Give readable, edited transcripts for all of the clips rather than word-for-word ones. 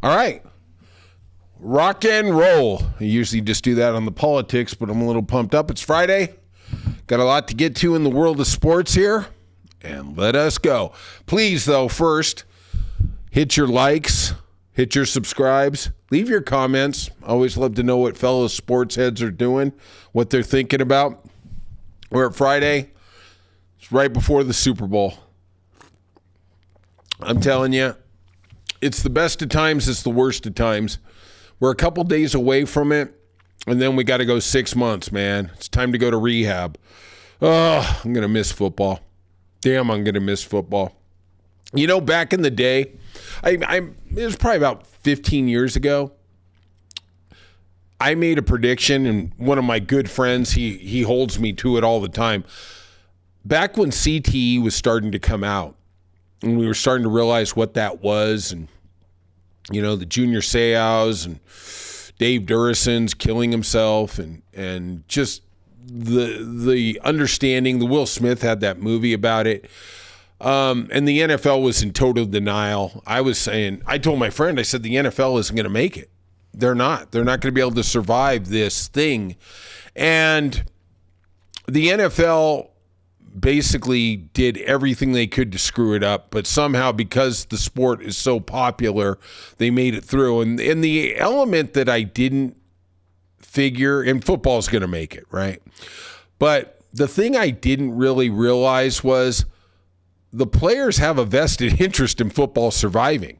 All right. Rock and roll. I usually just do that on the politics, but I'm a little pumped up. It's Friday. Got a lot to get to in the world of sports here, and let us go. Please, though, first, hit your likes, hit your subscribes, leave your comments. I always love to know what fellow sports heads are doing, what they're thinking about. We're at Friday. It's right before the Super Bowl. I'm telling you, it's the best of times, it's the worst of times. We're a couple days away from it, and then we got to go 6 months, man. It's time to go to rehab. Oh, I'm going to miss football. Damn, I'm going to miss football. You know, back in the day, it was probably about 15 years ago, I made a prediction, and one of my good friends, he holds me to it all the time. Back when CTE was starting to come out, and we were starting to realize what that was, and you know, the Junior Seaus and Dave Durison's killing himself, and just the understanding. The Will Smith had that movie about it, and the NFL was in total denial. I told my friend, I said, the NFL isn't going to make it. They're not going to be able to survive this thing, and the NFL basically did everything they could to screw it up, but somehow, because the sport is so popular, they made it through. And the element that I didn't figure, and football's going to make it, right? But the thing I didn't really realize was the players have a vested interest in football surviving.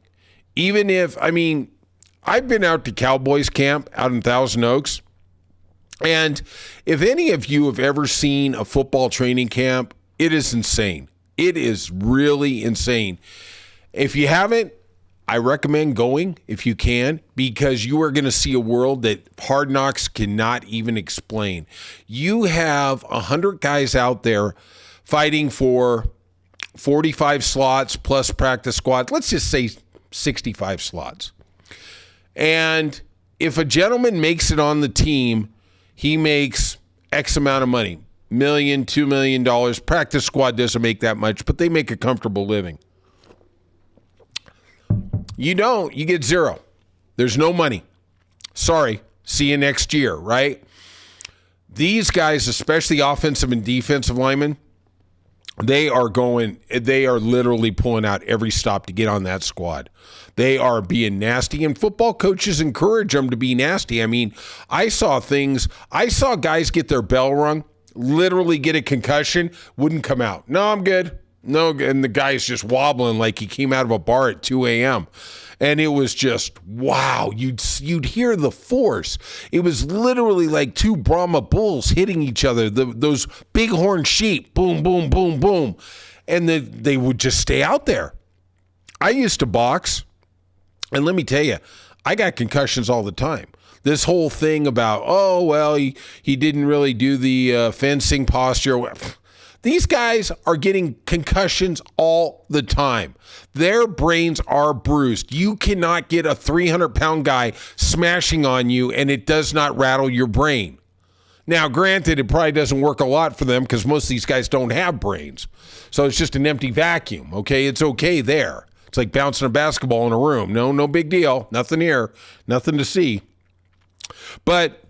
Even if, I've been out to Cowboys camp out in Thousand Oaks, and if any of you have ever seen a football training camp, it is insane. It is really insane. If you haven't, I recommend going if you can, because you are going to see a world that Hard Knocks cannot even explain. You have 100 guys out there fighting for 45 slots plus practice squad. Let's just say 65 slots. And if a gentleman makes it on the team, he makes X amount of money, $1 million, $2 million. Practice squad doesn't make that much, but they make a comfortable living. You don't, you get zero. There's no money. Sorry, see you next year, right? These guys, especially offensive and defensive linemen, they are literally pulling out every stop to get on that squad. They are being nasty, and football coaches encourage them to be nasty. I saw guys get their bell rung, literally get a concussion, wouldn't come out. No, I'm good. No, and the guy's just wobbling like he came out of a bar at 2 a.m. And it was just, wow, you'd hear the force. It was literally like two Brahma bulls hitting each other, those bighorn sheep, boom, boom, boom, boom. And they would just stay out there. I used to box, and let me tell you, I got concussions all the time. This whole thing about, he didn't really do the fencing posture. These guys are getting concussions all the time. Their brains are bruised. You cannot get a 300-pound guy smashing on you and it does not rattle your brain. Now, granted, it probably doesn't work a lot for them because most of these guys don't have brains. So it's just an empty vacuum, okay? It's okay there. It's like bouncing a basketball in a room. No big deal. Nothing here. Nothing to see. But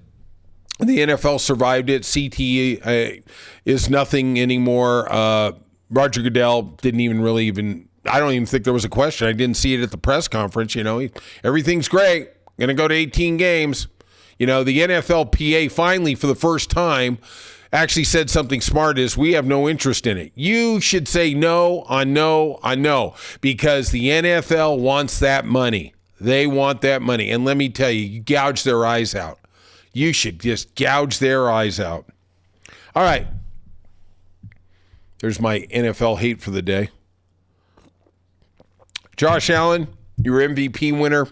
the NFL survived it. CTE is nothing anymore. Roger Goodell didn't even I don't even think there was a question. I didn't see it at the press conference. Everything's great. Going to go to 18 games. The NFLPA finally, for the first time, actually said something smart, is we have no interest in it. You should say no on no on no, because the NFL wants that money. They want that money. And let me tell you, you gouge their eyes out. You should just gouge their eyes out. All right. There's my NFL hate for the day. Josh Allen, your MVP winner.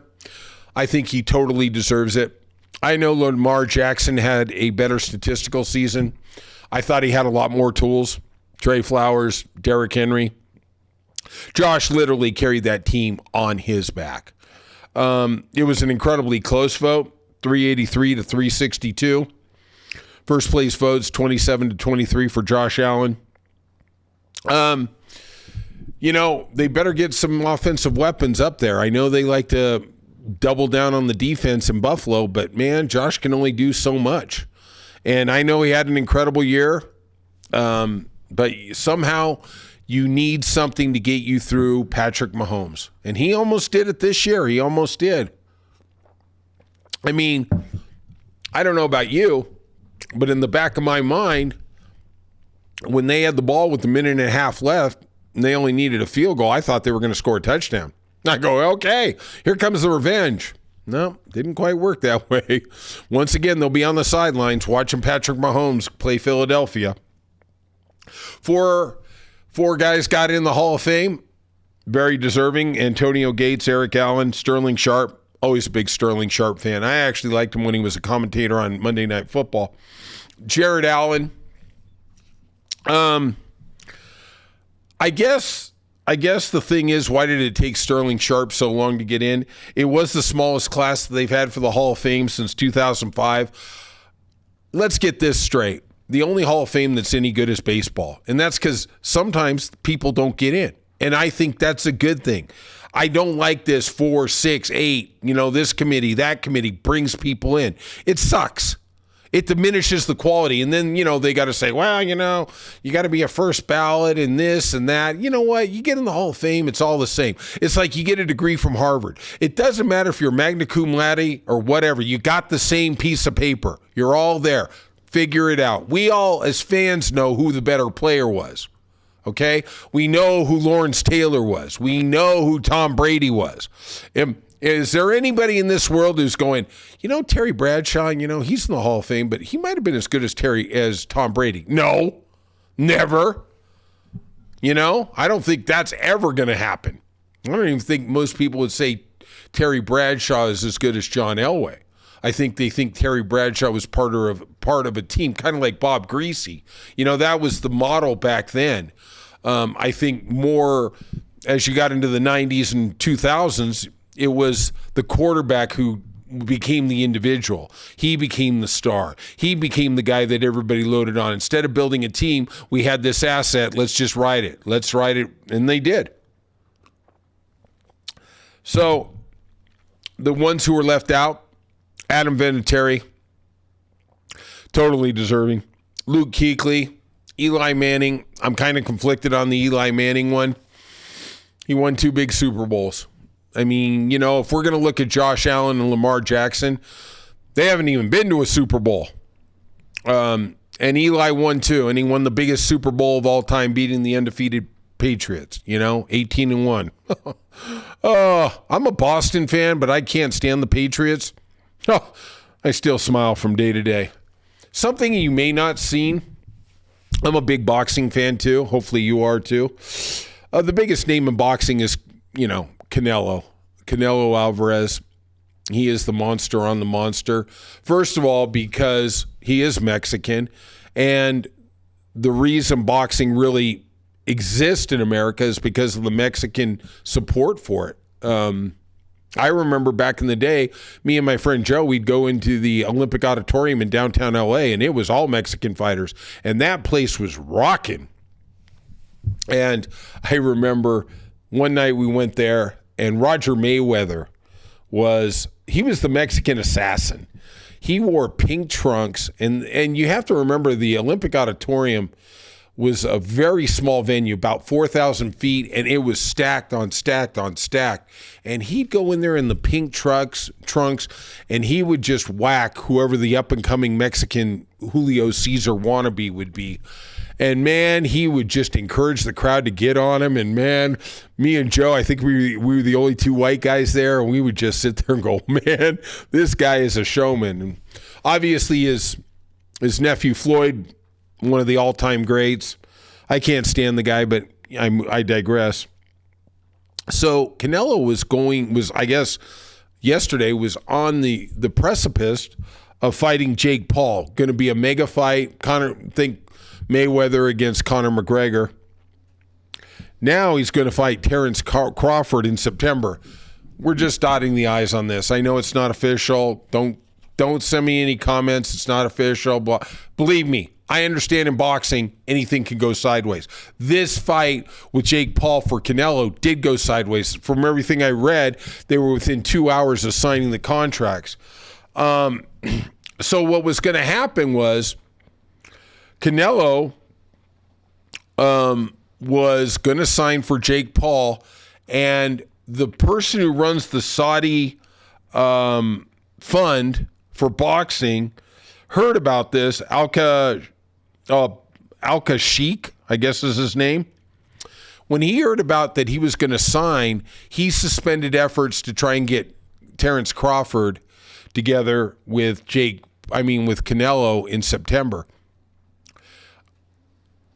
I think he totally deserves it. I know Lamar Jackson had a better statistical season. I thought he had a lot more tools. Trey Flowers, Derrick Henry. Josh literally carried that team on his back. It was an incredibly close vote. 383 to 362. First place votes 27 to 23 for Josh Allen. They better get some offensive weapons up there. I know they like to double down on the defense in Buffalo, but man, Josh can only do so much. And I know he had an incredible year, but somehow you need something to get you through Patrick Mahomes. And he almost did it this year. He almost did. I mean, I don't know about you, but in the back of my mind, when they had the ball with a minute and a half left and they only needed a field goal, I thought they were going to score a touchdown. I go, okay, here comes the revenge. No, didn't quite work that way. Once again, they'll be on the sidelines watching Patrick Mahomes play Philadelphia. Four guys got in the Hall of Fame, very deserving. Antonio Gates, Eric Allen, Sterling Sharp. Always a big Sterling Sharp fan. I actually liked him when he was a commentator on Monday Night Football. Jared Allen. I guess the thing is, why did it take Sterling Sharp so long to get in? It was the smallest class that they've had for the Hall of Fame since 2005. Let's get this straight. The only Hall of Fame that's any good is baseball. And that's because sometimes people don't get in. And I think that's a good thing. I don't like this 4, 6, 8, this committee, that committee brings people in. It sucks. It diminishes the quality. And then, they got to say, well, you got to be a first ballot and this and that. You know what? You get in the Hall of Fame, it's all the same. It's like you get a degree from Harvard. It doesn't matter if you're magna cum laude or whatever. You got the same piece of paper. You're all there. Figure it out. We all, as fans, know who the better player was. Okay? We know who Lawrence Taylor was. We know who Tom Brady was. Is there anybody in this world who's going, Terry Bradshaw, he's in the Hall of Fame, but he might have been as good as Tom Brady? No, never. I don't think that's ever going to happen. I don't even think most people would say Terry Bradshaw is as good as John Elway. I think they think Terry Bradshaw was part of a team, kind of like Bob Greasy. That was the model back then. I think more as you got into the 90s and 2000s, it was the quarterback who became the individual. He became the star. He became the guy that everybody loaded on. Instead of building a team, we had this asset. Let's just ride it. Let's ride it. And they did. So the ones who were left out, Adam Vinatieri, totally deserving. Luke Kuechly, Eli Manning. I'm kind of conflicted on the Eli Manning one. He won 2 big Super Bowls. I mean, if we're going to look at Josh Allen and Lamar Jackson, they haven't even been to a Super Bowl. And Eli won 2, and he won the biggest Super Bowl of all time, beating the undefeated Patriots, 18-1. I'm a Boston fan, but I can't stand the Patriots. Oh, I still smile from day to day. Something you may not seen, I'm a big boxing fan too. Hopefully you are too. The biggest name in boxing is, Canelo Alvarez. He is the monster on the monster. First of all, because he is Mexican, and the reason boxing really exists in America is because of the Mexican support for it. I remember back in the day, me and my friend Joe, we'd go into the Olympic Auditorium in downtown LA, and it was all Mexican fighters, and that place was rocking. And I remember one night we went there, and Roger Mayweather was the Mexican assassin. He wore pink trunks, and you have to remember the Olympic Auditorium was a very small venue, about 4,000 feet, and it was stacked on stacked on stacked. And he'd go in there in the pink trunks, and he would just whack whoever the up-and-coming Mexican Julio Cesar wannabe would be. And, man, he would just encourage the crowd to get on him. And, man, me and Joe, I think we were the only 2 white guys there, and we would just sit there and go, man, this guy is a showman. And obviously his nephew Floyd, one of the all-time greats. I can't stand the guy, but I digress. So Canelo was I guess, yesterday was on the precipice of fighting Jake Paul. Going to be a mega fight. Think Mayweather against Conor McGregor. Now he's going to fight Terrence Crawford in September. We're just dotting the I's on this. I know it's not official. Don't send me any comments. It's not official. Believe me, I understand in boxing, anything can go sideways. This fight with Jake Paul for Canelo did go sideways. From everything I read, they were within 2 hours of signing the contracts. So what was going to happen was Canelo was going to sign for Jake Paul, and the person who runs the Saudi fund for boxing heard about this. Al-Sheikh, I guess is his name. When he heard about that he was going to sign, he suspended efforts to try and get Terrence Crawford together with Canelo in September.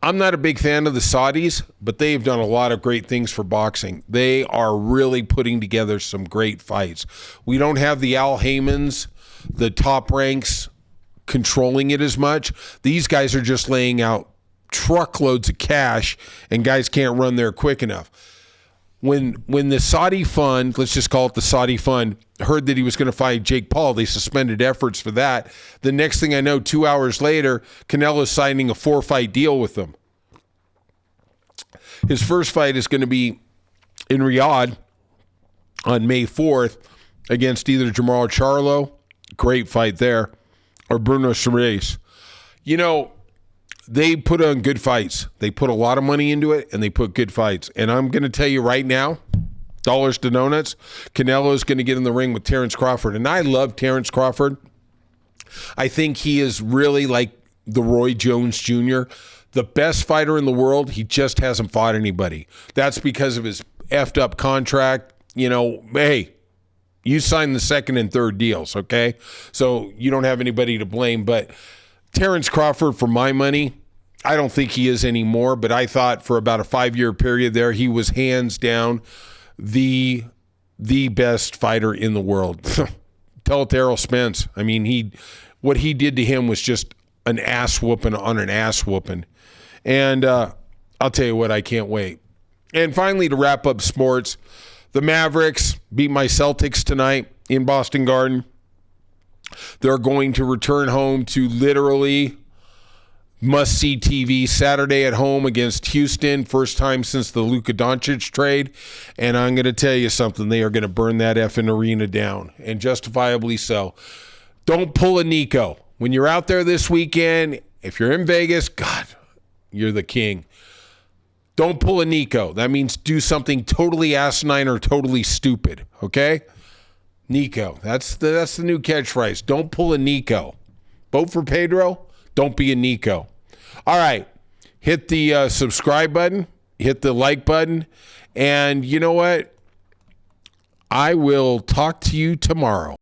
I'm not a big fan of the Saudis, but they've done a lot of great things for boxing. They are really putting together some great fights. We don't have the Al Haymans, the top ranks, controlling it as much. These guys are just laying out truckloads of cash, and guys can't run there quick enough. When the Saudi fund, let's just call it the Saudi fund, heard that he was going to fight Jake Paul, they suspended efforts for that. The next thing I know, 2 hours later, Canelo's signing a 4-fight deal with them. His first fight is going to be in Riyadh on May 4th against either Jamal Charlo, great fight there, or Bruno Ceres. You know, they put on good fights. They put a lot of money into it, and they put good fights. And I'm going to tell you right now, dollars to donuts, Canelo is going to get in the ring with Terrence Crawford. And I love Terrence Crawford. I think he is really like the Roy Jones Jr., the best fighter in the world. He just hasn't fought anybody. That's because of his effed up contract. You know, hey, you signed the second and third deals, okay? So you don't have anybody to blame. But Terrence Crawford, for my money, I don't think he is anymore, but I thought for about a 5-year period there, he was hands down the best fighter in the world. Tell it to Errol Spence. I mean, what he did to him was just an ass whooping on an ass whooping. And I'll tell you what, I can't wait. And finally, to wrap up sports, the Mavericks beat my Celtics tonight in Boston Garden. They're going to return home to literally must-see TV Saturday at home against Houston. First time since the Luka Doncic trade. And I'm going to tell you something. They are going to burn that effing arena down, and justifiably so. Don't pull a Nico. When you're out there this weekend, if you're in Vegas, God, you're the king. Don't pull a Nico. That means do something totally asinine or totally stupid, okay? Nico. That's the new catchphrase. Don't pull a Nico. Vote for Pedro. Don't be a Nico. All right. Hit the subscribe button. Hit the like button. And you know what? I will talk to you tomorrow.